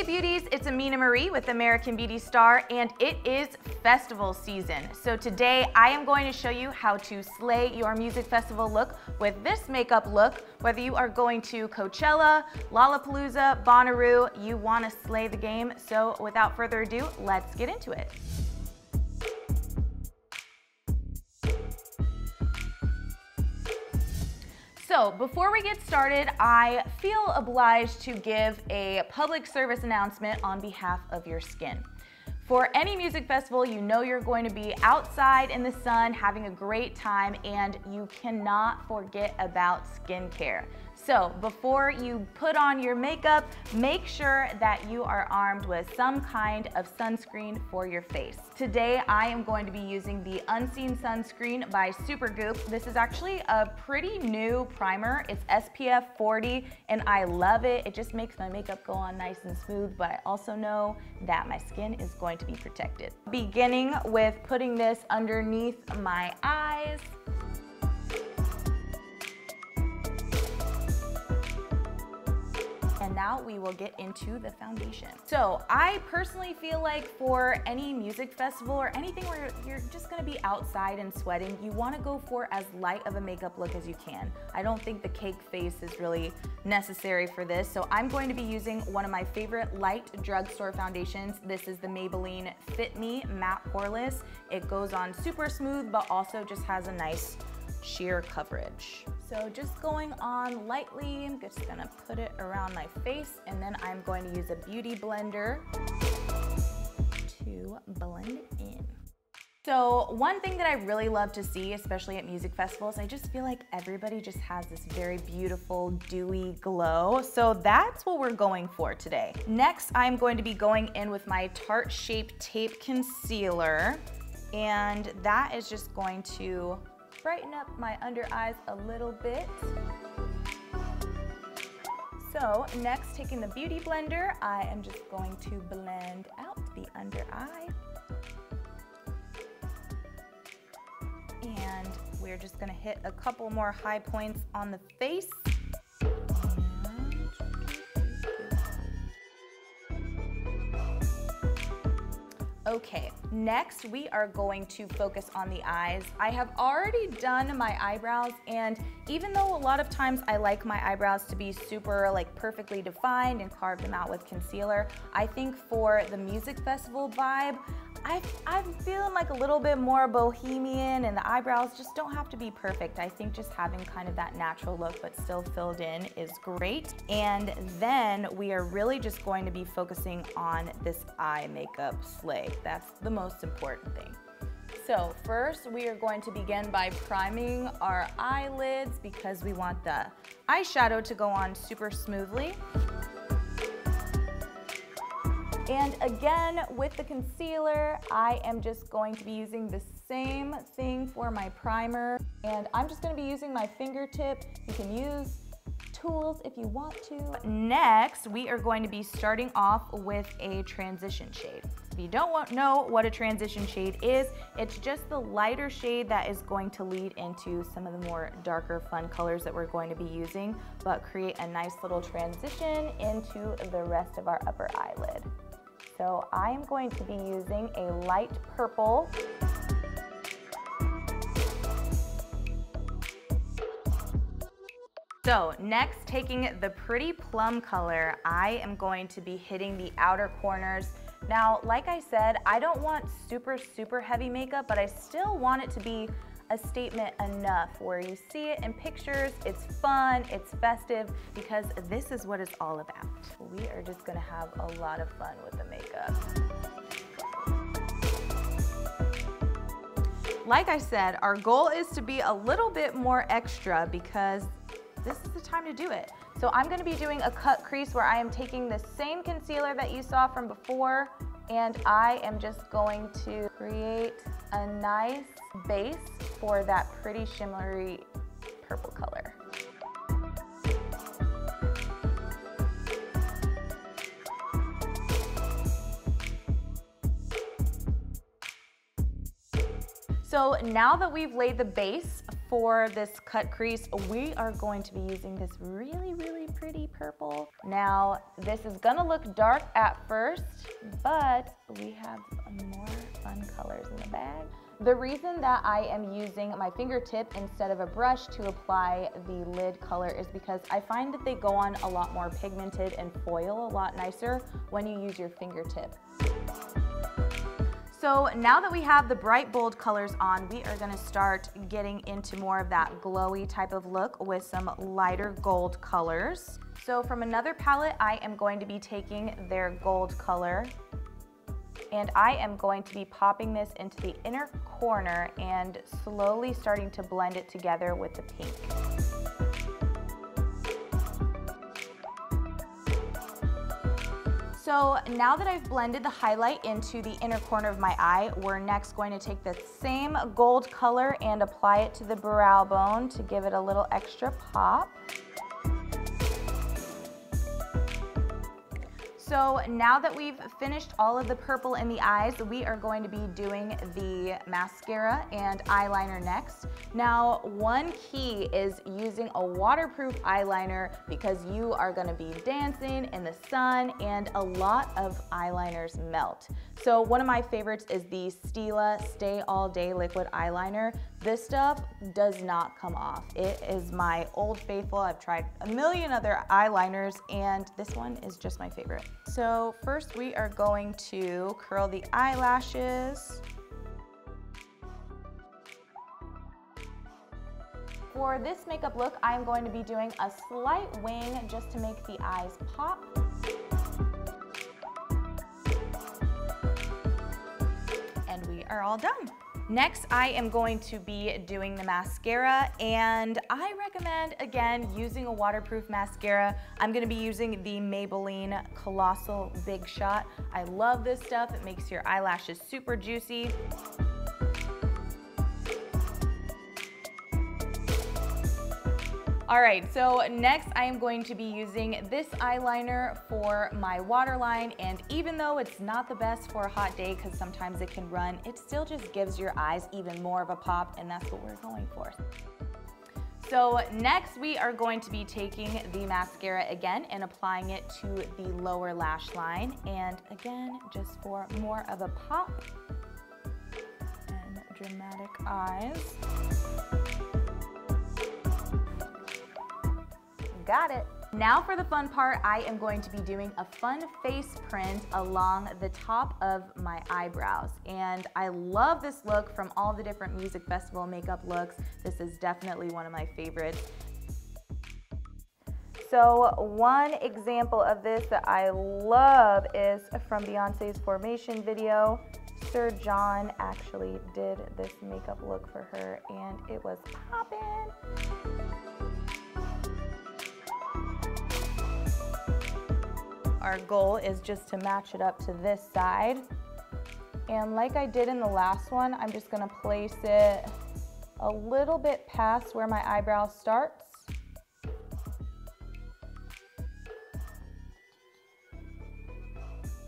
beauties, it's Amina Marie with American Beauty Star, and it is festival season. So today I am going to show you how to slay your music festival look with this makeup look. Whether you are going to Coachella, Lollapalooza, Bonnaroo, you want to slay the game. So without further ado, let's get into it. So before we get started, I feel obliged to give a public service announcement on behalf of your skin. For any music festival, you know you're going to be outside in the sun having a great time, and you cannot forget about skincare. So before you put on your makeup, make sure that you are armed with some kind of sunscreen for your face. Today, I am going to be using the Unseen Sunscreen by Supergoop. This is actually a pretty new primer. It's SPF 40, and I love it. It just makes my makeup go on nice and smooth, but I also know that my skin is going to be protected. Beginning with putting this underneath my eyes. And now we will get into the foundation. So I personally feel like for any music festival or anything where you're just gonna be outside and sweating, you wanna go for as light of a makeup look as you can. I don't think the cake face is really necessary for this. So I'm going to be using one of my favorite light drugstore foundations. This is the Maybelline Fit Me Matte Poreless. It goes on super smooth, but also just has a nice sheer coverage. So just going on lightly, I'm just gonna put it around my face, and then I'm going to use a beauty blender to blend it in. So one thing that I really love to see, especially at music festivals, I just feel like everybody just has this very beautiful, dewy glow. So that's what we're going for today. Next, I'm going to be going in with my Tarte Shape Tape Concealer, and that is just going to brighten up my under eyes a little bit. So next, taking the beauty blender, I am just going to blend out the under eye. And we're just gonna hit a couple more high points on the face. Okay, next we are going to focus on the eyes. I have already done my eyebrows, and even though a lot of times I like my eyebrows to be super perfectly defined and carve them out with concealer, I think for the music festival vibe, I'm feeling like a little bit more bohemian, and the eyebrows just don't have to be perfect. I think just having kind of that natural look but still filled in is great. And then we are really just going to be focusing on this eye makeup slay. That's the most important thing. So first, we are going to begin by priming our eyelids because we want the eyeshadow to go on super smoothly. And again, with the concealer, I am just going to be using the same thing for my primer. And I'm just gonna be using my fingertip. You can use tools if you want to. Next, we are going to be starting off with a transition shade. If you don't know what a transition shade is, it's just the lighter shade that is going to lead into some of the more darker fun colors that we're going to be using, but create a nice little transition into the rest of our upper eyelid. So I'm going to be using a light purple. So next, taking the pretty plum color, I am going to be hitting the outer corners. Now, like I said, I don't want super, super heavy makeup, but I still want it to be a statement enough where you see it in pictures, it's fun, it's festive, because this is what it's all about. We are just gonna have a lot of fun with the makeup. Like I said, our goal is to be a little bit more extra because this is the time to do it. So I'm gonna be doing a cut crease where I am taking the same concealer that you saw from before, and I am just going to create a nice base for that pretty shimmery purple color. So now that we've laid the base for this cut crease, we are going to be using this really, really pretty purple. Now, this is gonna look dark at first, but we have more fun colors in the bag. The reason that I am using my fingertip instead of a brush to apply the lid color is because I find that they go on a lot more pigmented and foil a lot nicer when you use your fingertip. So now that we have the bright bold colors on, we are gonna start getting into more of that glowy type of look with some lighter gold colors. So from another palette, I am going to be taking their gold color, and I am going to be popping this into the inner corner and slowly starting to blend it together with the pink. So now that I've blended the highlight into the inner corner of my eye, we're next going to take the same gold color and apply it to the brow bone to give it a little extra pop. So now that we've finished all of the purple in the eyes, we are going to be doing the mascara and eyeliner next. Now, one key is using a waterproof eyeliner because you are going to be dancing in the sun and a lot of eyeliners melt. So one of my favorites is the Stila Stay All Day Liquid Eyeliner. This stuff does not come off. It is my old faithful. I've tried a million other eyeliners and this one is just my favorite. So first we are going to curl the eyelashes. For this makeup look, I'm going to be doing a slight wing just to make the eyes pop. And we are all done. Next, I am going to be doing the mascara, and I recommend, again, using a waterproof mascara. I'm gonna be using the Maybelline Colossal Big Shot. I love this stuff. It makes your eyelashes super juicy. All right, so next I am going to be using this eyeliner for my waterline, and even though it's not the best for a hot day because sometimes it can run, it still just gives your eyes even more of a pop, and that's what we're going for. So next we are going to be taking the mascara again and applying it to the lower lash line, and again, just for more of a pop and dramatic eyes. Got it. Now for the fun part, I am going to be doing a fun face print along the top of my eyebrows. And I love this look from all the different music festival makeup looks. This is definitely one of my favorites. So one example of this that I love is from Beyonce's Formation video. Sir John actually did this makeup look for her and it was poppin'. Our goal is just to match it up to this side. And like I did in the last one, I'm just gonna place it a little bit past where my eyebrow starts.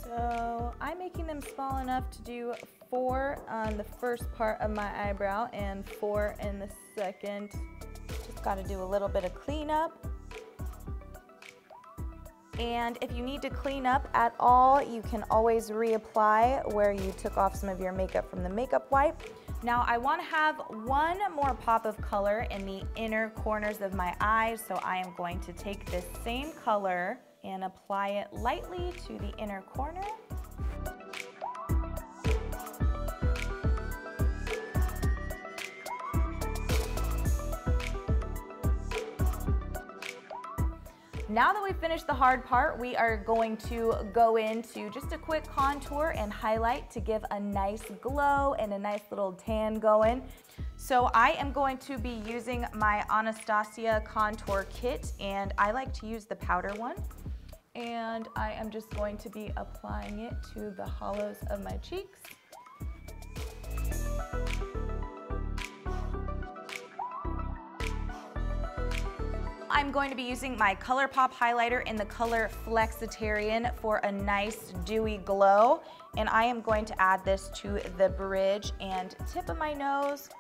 So I'm making them small enough to do 4 on the first part of my eyebrow and 4 in the second. Just gotta do a little bit of cleanup. And if you need to clean up at all, you can always reapply where you took off some of your makeup from the makeup wipe. Now I want to have one more pop of color in the inner corners of my eyes, so I am going to take this same color and apply it lightly to the inner corner. Now that we've finished the hard part, we are going to go into just a quick contour and highlight to give a nice glow and a nice little tan going. So I am going to be using my Anastasia contour kit, and I like to use the powder one. And I am just going to be applying it to the hollows of my cheeks. I'm going to be using my ColourPop highlighter in the color Flexitarian for a nice dewy glow. And I am going to add this to the bridge and tip of my nose.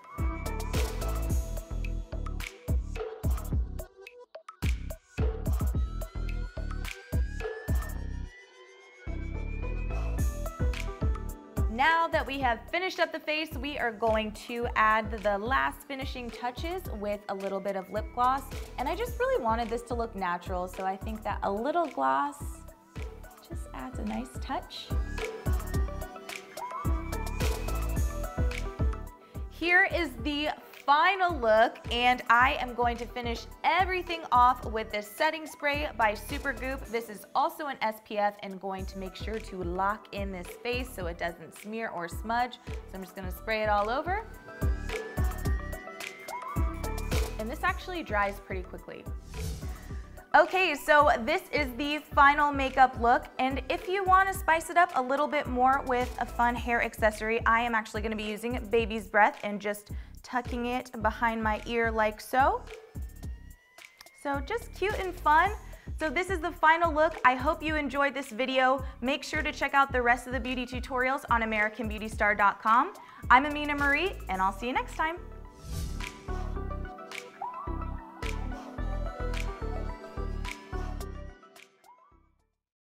Now that we have finished up the face, we are going to add the last finishing touches with a little bit of lip gloss. And I just really wanted this to look natural, so I think that a little gloss just adds a nice touch. Here is the final look, and I am going to finish everything off with this setting spray by Supergoop. This is also an SPF and going to make sure to lock in this face so it doesn't smear or smudge. So I'm just gonna spray it all over. And this actually dries pretty quickly. Okay, so this is the final makeup look, and if you want to spice it up a little bit more with a fun hair accessory, I am actually going to be using Baby's Breath and just tucking it behind my ear like so. So just cute and fun. So this is the final look. I hope you enjoyed this video. Make sure to check out the rest of the beauty tutorials on AmericanBeautyStar.com. I'm Amina Marie, and I'll see you next time.